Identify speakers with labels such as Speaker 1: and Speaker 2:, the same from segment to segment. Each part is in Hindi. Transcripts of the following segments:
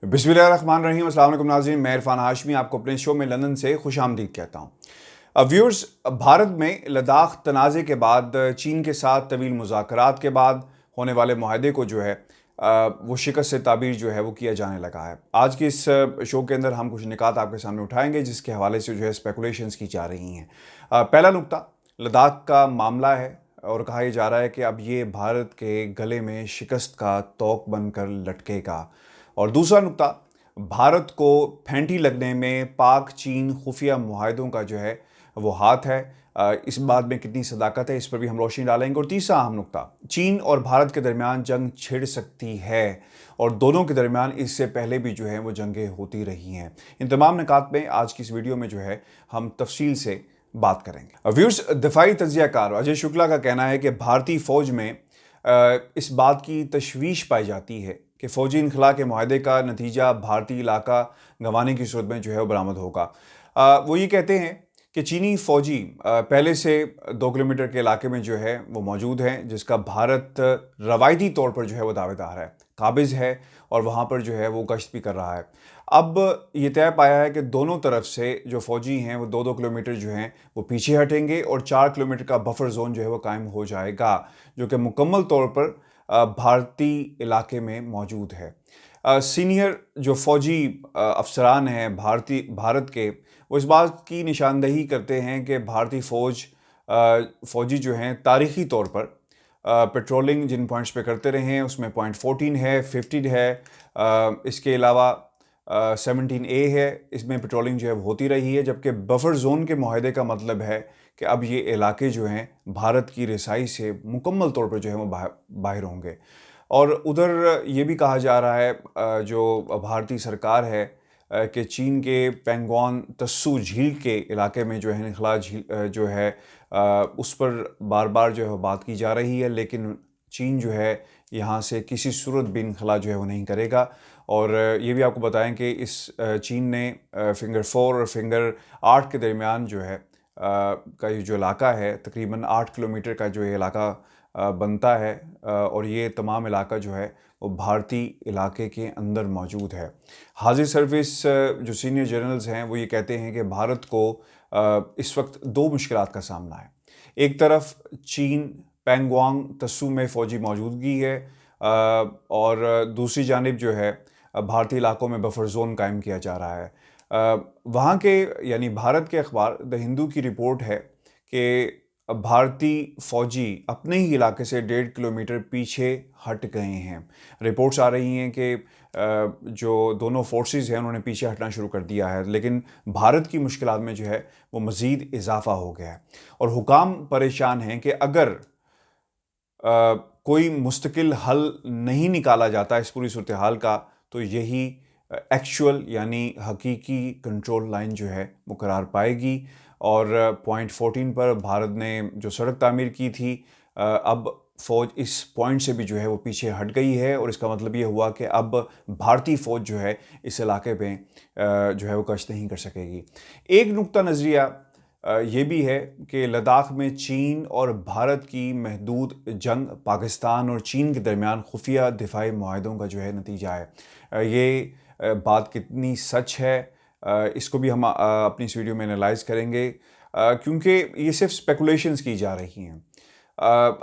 Speaker 1: बिस्मिल्लाहिर्रहमानिर्रहीम। अस्सलाम वालेकुम नाज़रीन, मैं इरफान हाशमी आपको अपने शो में लंदन से खुशामदीद कहता हूँ। व्यूअर्स, भारत में लद्दाख तनाज़े के बाद चीन के साथ तवील मुज़ाकरात के बाद होने वाले मुआहदे को जो है वो शिकस्त से ताबीर जो है वो किया जाने लगा है। आज के इस शो के अंदर हम कुछ निकात आपके सामने उठाएंगे जिसके हवाले से जो है स्पेकुलेशंस की जा रही हैं। पहला नुक्ता लद्दाख का मामला है और कहा यह जा रहा है कि अब ये भारत के गले में शिकस्त का तोक बनकर लटकेगा। और दूसरा नुक्ता, भारत को फैंटी लगने में पाक चीन खुफिया मुआहदों का जो है वो हाथ है। इस बात में कितनी सदाकत है, इस पर भी हम रोशनी डालेंगे। और तीसरा अहम नुक्ता, चीन और भारत के दरमियान जंग छिड़ सकती है और दोनों के दरमियान इससे पहले भी जो है वो जंगें होती रही हैं। इन तमाम निकात में आज की इस वीडियो में जो है हम तफसील से बात करेंगे। व्यूअर्स, दिफाई तज्जियाकार अजय शुक्ला का कहना है कि भारतीय फ़ौज में इस बात की तशवीश पाई जाती है कि फ़ौजी इनखला के मुआहदे का नतीजा भारतीय इलाका गंवाने की सूरत में जो है वो बरामद होगा। वो ये कहते हैं कि चीनी फ़ौजी पहले से 2 किलोमीटर के इलाके में जो है वो मौजूद हैं, जिसका भारत रवायती तौर पर जो है वो दावेदार है, काबिज़ है और वहाँ पर जो है वो गश्त भी कर रहा है। अब ये तय पाया है कि दोनों तरफ से जो फ़ौजी हैं वो 2-2 किलोमीटर जो हैं वो पीछे हटेंगे और 4 किलोमीटर का बफर जोन जो है वो कायम हो जाएगा, जो कि मुकम्मल तौर पर भारतीय इलाके में मौजूद है। सीनियर जो फ़ौजी अफसरान हैं भारत के, वो इस बात की निशानदही करते हैं कि भारतीय फ़ौजी जो हैं तारीख़ी तौर पर पेट्रोलिंग जिन पॉइंट्स पे करते रहे हैं उसमें पॉइंट 14 है, 50 है, इसके अलावा 17A है, इसमें पेट्रोलिंग जो है वो होती रही है। जबकि बफर जोन के मुआहदे का मतलब है कि अब ये इलाके जो हैं भारत की रिसाई से मुकम्मल तौर पर जो है वो बाहर होंगे। और उधर ये भी कहा जा रहा है जो भारतीय सरकार है कि चीन के पेंगोंग त्सू झील के इलाके में जो है निखला झील जो है उस पर बार बार जो है बात की जा रही है, लेकिन चीन जो है यहाँ से किसी सूरत भी इनखला जो है वो नहीं करेगा। और ये भी आपको बताएं कि इस चीन ने फिंगर 4 और फिंगर 8 के दरमियान जो है का ये जो इलाका है तकरीबन 8 किलोमीटर का जो ये इलाका बनता है और ये तमाम इलाका जो है वो भारतीय इलाके के अंदर मौजूद है। हाजिर सर्विस जो सीनियर जनरल्स हैं वो ये कहते हैं कि भारत को इस वक्त दो मुश्किलात का सामना है। एक तरफ चीन पेंगोंग त्सू में फ़ौजी मौजूदगी है और दूसरी जानिब जो है भारतीय इलाकों में बफर जोन कायम किया जा रहा है। वहाँ के यानी भारत के अखबार द हिंदू की रिपोर्ट है कि भारतीय फ़ौजी अपने ही इलाके से 1.5 किलोमीटर पीछे हट गए हैं। रिपोर्ट्स आ रही हैं कि जो दोनों फोर्सेस हैं उन्होंने पीछे हटना शुरू कर दिया है, लेकिन भारत की मुश्किलात में जो है वो मज़ीद इजाफा हो गया है और हुकाम परेशान हैं कि अगर कोई मुस्तकिल हल नहीं निकाला जाता इस पूरी सूरत हाल का, तो यही एक्चुअल यानी हकीकी कंट्रोल लाइन जो है वो करार पाएगी। और पॉइंट 14 पर भारत ने जो सड़क तामीर की थी, अब फ़ौज इस पॉइंट से भी जो है वो पीछे हट गई है और इसका मतलब ये हुआ कि अब भारतीय फ़ौज जो है इस इलाके पे जो है वो कश नहीं कर सकेगी। एक नुक्ता नज़रिया ये भी है कि लद्दाख में चीन और भारत की महदूद जंग पाकिस्तान और चीन के दरमियान खुफिया दिफाई मुआहदों का जो है नतीजा है। ये बात कितनी सच है, इसको भी हम अपनी इस वीडियो में एनालाइज़ करेंगे क्योंकि ये सिर्फ स्पेकुलेशंस की जा रही हैं।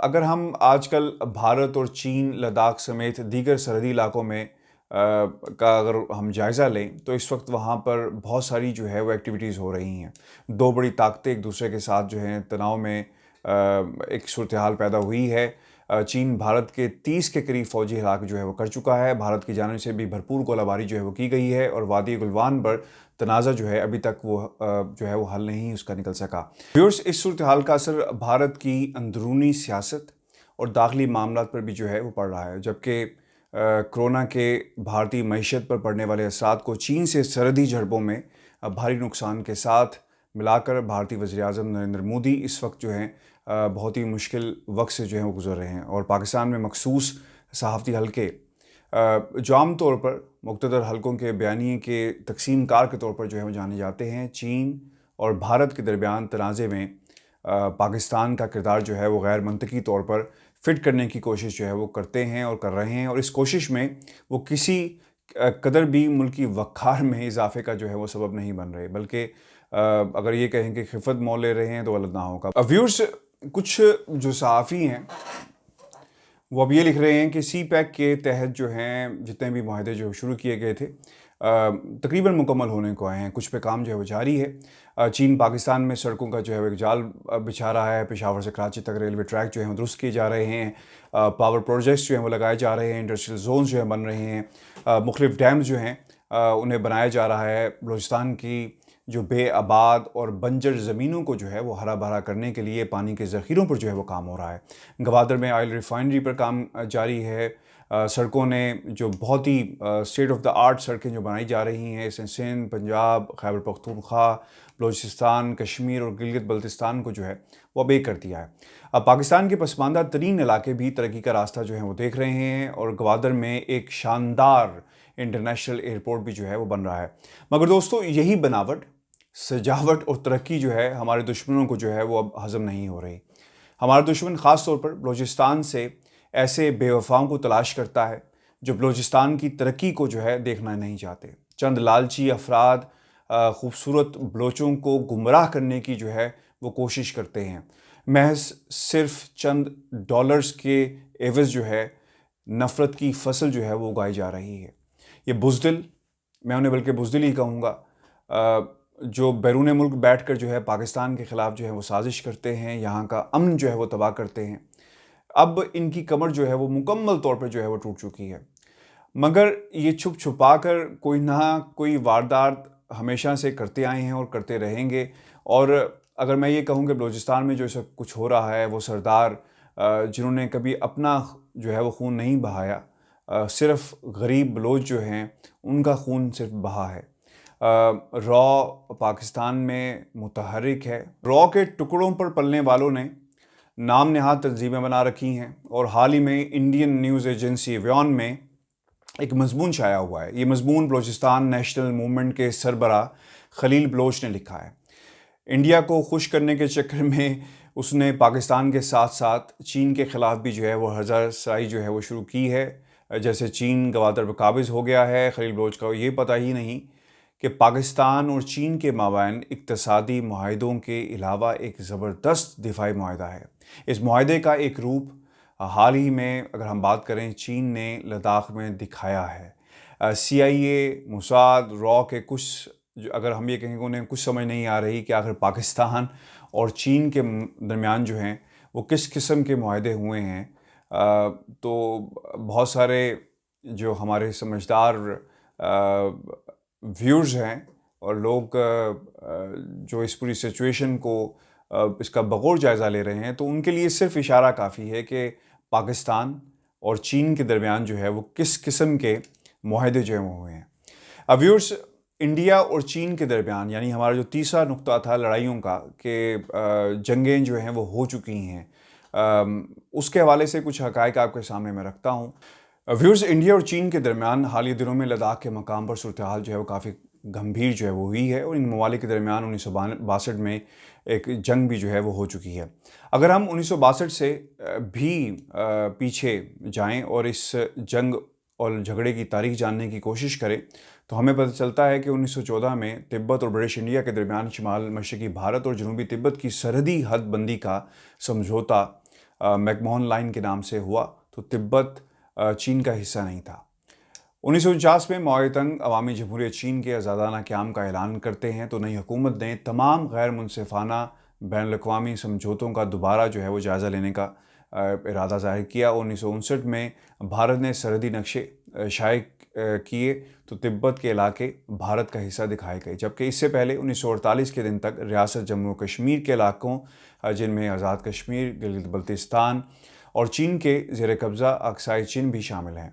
Speaker 1: अगर हम आजकल भारत और चीन लद्दाख समेत दीगर सरहदी इलाकों में का अगर हम जायज़ा लें तो इस वक्त वहाँ पर बहुत सारी जो है वो एक्टिविटीज़ हो रही हैं। दो बड़ी ताकतें एक दूसरे के साथ जो हैं तनाव में एक सूरत हाल पैदा हुई है। चीन भारत के 30 के करीब फ़ौजी हलाक जो है वो कर चुका है। भारत की जानिब से भी भरपूर गोलाबारी जो है वो की गई है और वादी गुलवान पर तनाज़ा जो है अभी तक वो जो है वो हल नहीं उसका निकल सका। व्यूअर्स, इस सूरत हाल का असर भारत की अंदरूनी सियासत और दाखिली मामलात पर भी जो है वो पड़ रहा है। जबकि कोरोना के भारतीय मईशत पर पड़ने वाले असरात को चीन से सरहदी झड़पों में भारी नुकसान के साथ मिलाकर भारतीय वज़ीर-ए-आज़म नरेंद्र मोदी इस वक्त जो हैं बहुत ही मुश्किल वक्त से जो है वो गुज़र रहे हैं। और पाकिस्तान में मखसूस सहाफ़ती हलके जो आम तौर पर मुक़्तदर हलकों के बयानिए के तक़सीम कार के तौर पर जो है वो जाने जाते हैं, चीन और भारत के दरमियान तनाज़े में पाकिस्तान का किरदार जो है वो गैर मंतकी तौर पर फिट करने की कोशिश जो है वो करते हैं और कर रहे हैं। और इस कोशिश में वो किसी कदर भी मुल्क की वक़ार में इजाफे का जो है वो सबब नहीं बन रहे, बल्कि अगर ये कहें कि खिफ़त मोल ले रहे हैं तो गलत ना होगा। व्यूअर्स, कुछ जो सहाफ़ी हैं वो अब ये लिख रहे हैं कि सी पैक के तहत जो हैं जितने भी माहदे जो शुरू किए गए थे तकरीबन मुकम्मल होने को आए हैं। कुछ पे काम जो है वो जारी है। चीन पाकिस्तान में सड़कों का जो है वो एक जाल बिछा रहा है। पेशावर से कराची तक रेलवे ट्रैक जो है वो दुरुस्त किए जा रहे हैं। पावर प्रोजेक्ट्स जो हैं वो लगाए जा रहे हैं। इंडस्ट्रियल जोन जो है बन रहे हैं। मुख्तलिफ डैम्स जो हैं उन्हें बनाया जा रहा है। बलूचिस्तान की जो बेआबाद और बंजर ज़मीनों को जो है वो हरा भरा करने के लिए पानी के ज़ख़ीरों पर जो है वो काम हो रहा है। गवादर में ऑयल रिफाइनरी पर काम जारी है। सड़कों ने जो बहुत ही स्टेट ऑफ द आर्ट सड़कें जो बनाई जा रही हैं, इसमें सिंध, पंजाब, खैबर पख्तूनख्वा, बलूचिस्तान, कश्मीर और गिलगित बल्तिस्तान को जो है वो अब एक कर दिया है। अब पाकिस्तान के पसमानदा तरीन इलाके भी तरक्की का रास्ता जो है वो देख रहे हैं और गवादर में एक शानदार इंटरनेशनल एयरपोर्ट भी जो है वो बन रहा है। मगर दोस्तों, यही बनावट, सजावट और तरक्की जो है हमारे दुश्मनों को जो है वो अब हज़म नहीं हो रही। हमारा दुश्मन ख़ास तौर पर बलूचिस्तान से ऐसे बेवफाओं को तलाश करता है जो बलूचिस्तान की तरक्की को जो है देखना नहीं चाहते। चंद लालची अफराद खूबसूरत बलोचों को गुमराह करने की जो है वो कोशिश करते हैं। महज सिर्फ चंद डॉलर्स के एवज़ जो है नफ़रत की फसल जो है वो उगाई जा रही है। ये बुज़दिल, मैं उन्हें बल्कि बुज़दिल ही कहूँगा, जो बैरून मुल्क बैठकर जो है पाकिस्तान के ख़िलाफ़ जो है वो साजिश करते हैं, यहाँ का अमन जो है वो तबाह करते हैं। अब इनकी कमर जो है वो मुकम्मल तौर पर जो है वो टूट चुकी है। मगर ये छुप छुपा कर कोई ना कोई वारदात हमेशा से करते आए हैं और करते रहेंगे। और अगर मैं ये कहूँ कि बलूचिस्तान में जो सब कुछ हो रहा है वो सरदार जिन्होंने कभी अपना जो है वो खून नहीं बहाया, सिर्फ गरीब बलोच जो हैं उनका खून सिर्फ बहा है। रॉ पाकिस्तान में मुतहर्रिक है। रॉ के टुकड़ों पर पलने वालों ने नाम नहाद तंजीमें बना रखी हैं और हाल ही में इंडियन न्यूज़ एजेंसी व्योन में एक मजमून शाया हुआ है। ये मजमून बलूचिस्तान नेशनल मूवमेंट के सरबराह खलील बलोच ने लिखा है। इंडिया को खुश करने के चक्कर में उसने पाकिस्तान के साथ साथ चीन के ख़िलाफ़ भी जो है वो हज़ारसाई जो है वो शुरू की है। जैसे चीन गवादर पर काबिज़ हो गया है, खलील बलोच को ये पता ही नहीं कि पाकिस्तान और चीन के माबैन इक़्तिसादी मुआहदों के अलावा एक ज़बरदस्त दिफाई मुआहदा है। इस मुआहदे का एक रूप हाल ही में अगर हम बात करें चीन ने लद्दाख में दिखाया है। CIA, मोसाद, रॉ के कुछ अगर हम ये कहें कि उन्हें कुछ समझ नहीं आ रही कि आखिर पाकिस्तान और चीन के दरमियान जो हैं वो किस किस्म के मुआहदे हुए हैं। तो बहुत सारे जो हमारे समझदार व्यूज़ हैं और लोग जो इस पूरी सिचुएशन को इसका बगौर जायज़ा ले रहे हैं, तो उनके लिए सिर्फ इशारा काफ़ी है कि पाकिस्तान और चीन के दरमियान जो है वो किस किस्म के मुआहदे जो हैं वो हुए हैं। अब व्यूअर्स, इंडिया और चीन के दरमियान यानी हमारा जो तीसरा नुक्ता था लड़ाइयों का कि जंगें जो हैं वो हो चुकी हैं, उसके हवाले से कुछ हक़ाइक़ आपके सामने मैं रखता हूँ। व्यूअर्स, इंडिया और चीन के दरमियान हालिया दिनों में लद्दाख के मकाम पर सूरत हाल जो है वो काफ़ी गंभीर जो है वो हुई है और इन ममालिक के दरमियान 1962 में एक जंग भी जो है वो हो चुकी है। अगर हम 1962 से भी पीछे जाएं और इस जंग और झगड़े की तारीख जानने की कोशिश करें तो हमें पता चलता है कि 1914 में तिब्बत और ब्रिटिश इंडिया के दरमियान शिमाल मशरक़ी भारत और जनूबी तिब्बत की सरहदी हदबंदी का समझौता मैकमोहन लाइन के नाम से हुआ, तो तिब्बत चीन का हिस्सा नहीं था। 1949 में माओ तंग अवामी जमहूरियत चीन के आज़ादाना क़याम का ऐलान करते हैं, तो नई हुकूमत ने तमाम गैर मुनसिफ़ाना बैनुल-अक़वामी समझौतों का दोबारा जो है वो जायज़ा लेने का इरादा ज़ाहिर किया। 1959 में भारत ने सरहदी नक्शे शाये किए तो तिब्बत के इलाके भारत का हिस्सा दिखाए गए, जबकि इससे पहले 1948 के दिन तक रियासत जम्मू कश्मीर के इलाकों जिनमें आज़ाद कश्मीर, गिलगित बल्तिस्तान और चीन के ज़ेर कब्ज़ा अक्साई चीन भी शामिल हैं,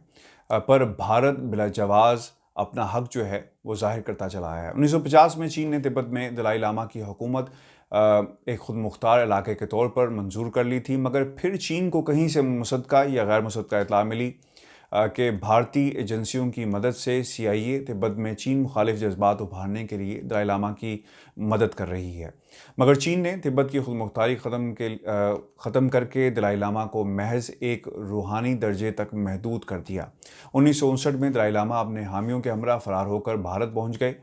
Speaker 1: पर भारत बिला जवाज़ अपना हक जो है वो ज़ाहिर करता चला आया है। 1950 में चीन ने तिब्बत में दलाई लामा की हुकूमत एक ख़ुद मुख्तार इलाके के तौर पर मंजूर कर ली थी, मगर फिर चीन को कहीं से मुसद्दक़ा या गैर मुसद्दक़ा इत्तला मिली कि भारतीय एजेंसियों की मदद से CIA तिब्बत में चीन मुखालिफ जज्बात उभारने के लिए दलाई लामा की मदद कर रही है। मगर चीन ने तिब्बत की खुदमुख्तारी ख़त्म करके दलाई लामा को महज एक रूहानी दर्जे तक महदूद कर दिया। 1959 में दलाई लामा अपने हामियों के हमरा फरार होकर भारत पहुंच गए,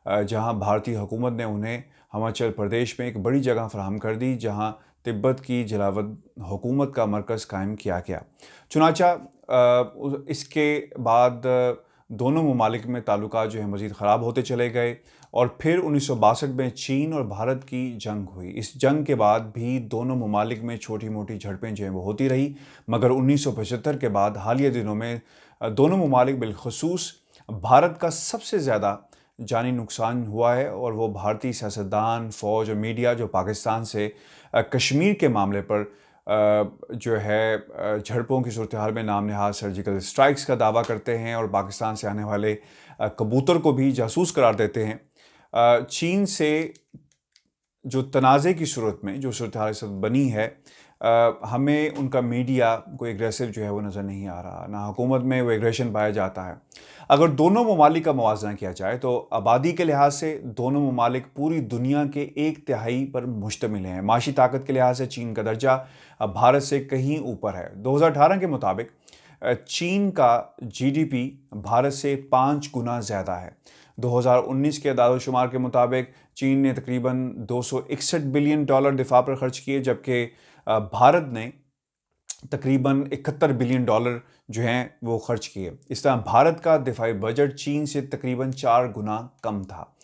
Speaker 1: जहां भारतीय हुकूमत ने उन्हें हिमाचल प्रदेश में एक बड़ी जगह फराहम कर दी, जहां तिब्बत की जलावद हुकूमत का मरकज़ कायम किया गया। चुनाचा इसके बाद दोनों ममालिक में ताल्लुकात जो है मज़ीद ख़राब होते चले गए और फिर 1962 में चीन और भारत की जंग हुई। इस जंग के बाद भी दोनों ममालिक में छोटी मोटी झड़पें जो हैं वो होती रही, मगर 1975 के बाद हालिया दिनों में दोनों ममालिक बिलखसूस भारत का सबसे ज़्यादा जानी नुकसान हुआ है और वो भारतीय सियासतदान, फ़ौज और मीडिया जो पाकिस्तान से कश्मीर के मामले पर जो है झड़पों की सूरत हाल में नाम नहाद सर्जिकल स्ट्राइक्स का दावा करते हैं और पाकिस्तान से आने वाले कबूतर को भी जासूस करार देते हैं। चीन से जो तनाज़े की सूरत में जो सूरत हाल बनी है, हमें उनका मीडिया कोई एग्रेसिव जो है वो नज़र नहीं आ रहा, ना हुकूमत में वो एग्रेशन पाया जाता है। अगर दोनों ममालिक का मुवाजना किया जाए तो आबादी के लिहाज से दोनों ममालिक पूरी दुनिया के 1/3 पर मुश्तमिल हैं। माशी ताकत के लिहाज से चीन का दर्जा भारत से कहीं ऊपर है। 2018 के मुताबिक चीन का GDP भारत से 5 गुना ज़्यादा है। 2019 के आदाद-ओ-शुमार के मुताबिक चीन ने तकरीबन $261 बिलियन दिफा पर खर्च किए, जबकि भारत ने तकरीबन $71 बिलियन जो हैं वो खर्च किए। इस तरह भारत का दिफाई बजट चीन से तकरीबन 4 गुना कम था।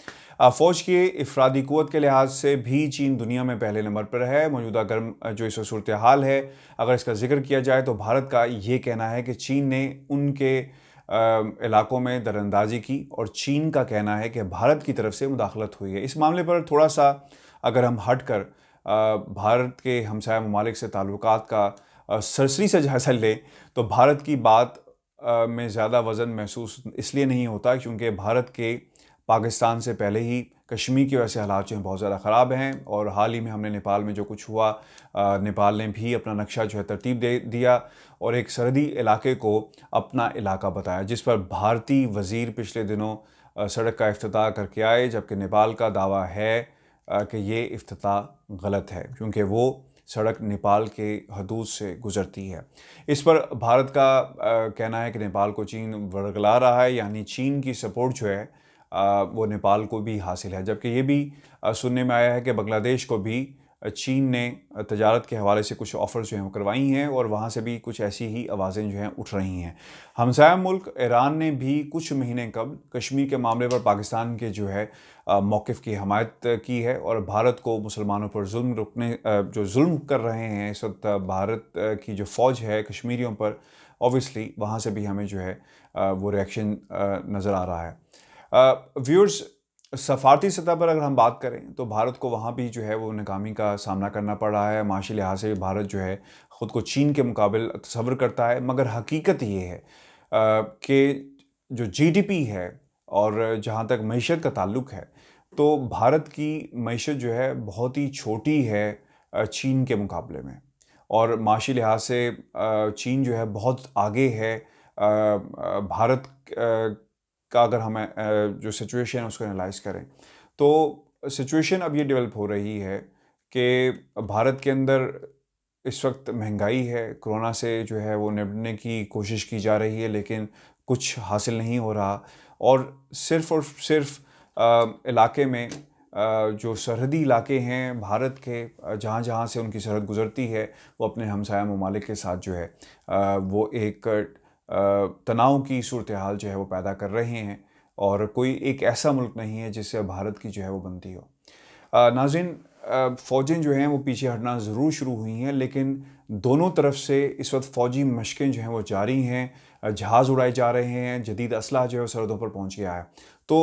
Speaker 1: फ़ौज की इफरादी क़ुव्वत के लिहाज से भी चीन दुनिया में पहले नंबर पर है। मौजूदा गर्म जो इस सूरत हाल है, अगर इसका जिक्र किया जाए तो भारत का ये कहना है कि चीन ने उनके इलाकों में दरअंदाजी की और चीन का कहना है कि भारत की तरफ से मुदाखलत हुई है। इस मामले पर थोड़ा सा अगर हम हट कर भारत के हमसाया ममालिक से ताल्लुकात का सरसरी से जायज़ा लें तो भारत की बात में ज़्यादा वज़न महसूस इसलिए नहीं होता क्योंकि भारत के पाकिस्तान से पहले ही कश्मीर की वजह से हालात जो हैं बहुत ज़्यादा ख़राब हैं और हाल ही में हमने नेपाल में जो कुछ हुआ, नेपाल ने भी अपना नक्शा जो है तरतीब दे दिया और एक सरहदी इलाके को अपना इलाका बताया, जिस पर भारतीय वज़ीर पिछले दिनों सड़क का इफ्तिताह करके आए, जबकि नेपाल का दावा है कि ये इफ्तिताह गलत है क्योंकि वो सड़क नेपाल के हदूद से गुज़रती है। इस पर भारत का कहना है कि नेपाल को चीन वरगला रहा है, यानी चीन की सपोर्ट जो है वो नेपाल को भी हासिल है। जबकि ये भी सुनने में आया है कि बांग्लादेश को भी चीन ने तजारत के हवाले से कुछ ऑफ़र्स जो हैं वो करवाई हैं और वहाँ से भी कुछ ऐसी ही आवाज़ें जो हैं उठ रही हैं। हमसाया मुल्क ईरान ने भी कुछ महीने कबल कश्मीर के मामले पर पाकिस्तान के जो है मौक़िफ़ की हमायत की है और भारत को मुसलमानों पर जो जुल्म कर रहे हैं इस वक्त भारत की जो फ़ौज है कश्मीरियों पर, ऑब्वियसली वहाँ से भी हमें जो है वो रिएक्शन नज़र आ रहा है। व्यूअर्स, सफारती सतह पर अगर हम बात करें तो भारत को वहाँ भी जो है वो नाकामी का सामना करना पड़ रहा है। माशी लिहाज से भारत जो है ख़ुद को चीन के मुकाबले तस्वर करता है, मगर हकीकत ये है कि जो GDP है और जहाँ तक मईशत का ताल्लुक़ है तो भारत की मईशत जो है बहुत ही छोटी है चीन के मुकाबले में और माशी लिहाज से चीन जो है बहुत आगे है। भारत का अगर हमें जो सिचुएशन है उसको एनालाइज़ करें तो सिचुएशन अब ये डेवलप हो रही है कि भारत के अंदर इस वक्त महंगाई है, कोरोना से जो है वो निपटने की कोशिश की जा रही है लेकिन कुछ हासिल नहीं हो रहा और सिर्फ़ इलाके में जो सरहदी इलाके हैं भारत के, जहाँ से उनकी सरहद गुज़रती है, वो अपने हमसाया ममालिक के साथ जो है वो एक तनाव की सूरत हाल जो है वो पैदा कर रहे हैं और कोई एक ऐसा मुल्क नहीं है जिससे भारत की जो है वो बनती हो। नाज़रीन, फ़ौजें जो हैं वो पीछे हटना ज़रूर शुरू हुई हैं, लेकिन दोनों तरफ से इस वक्त फ़ौजी मशक़ें जो हैं वो जारी हैं, जहाज़ उड़ाए जा रहे हैं, जदीद असलहा जो है सरहदों पर पहुँच गया है। तो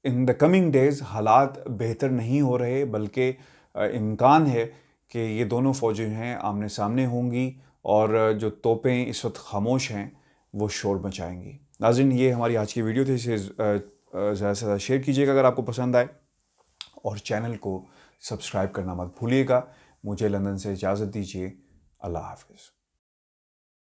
Speaker 1: इन द कमिंग डेज़ हालात बेहतर नहीं हो रहे, बल्कि इम्कान है कि ये दोनों फ़ौजें हैं आमने सामने होंगी और जो तोपें इस वक्त खामोश हैं वो शोर मचाएंगी। नाज़रीन, ये हमारी आज की वीडियो थी, इसे ज़्यादा से ज़्यादा शेयर कीजिएगा अगर आपको पसंद आए और चैनल को सब्सक्राइब करना मत भूलिएगा। मुझे लंदन से इजाज़त दीजिए। अल्लाह हाफ़िज़।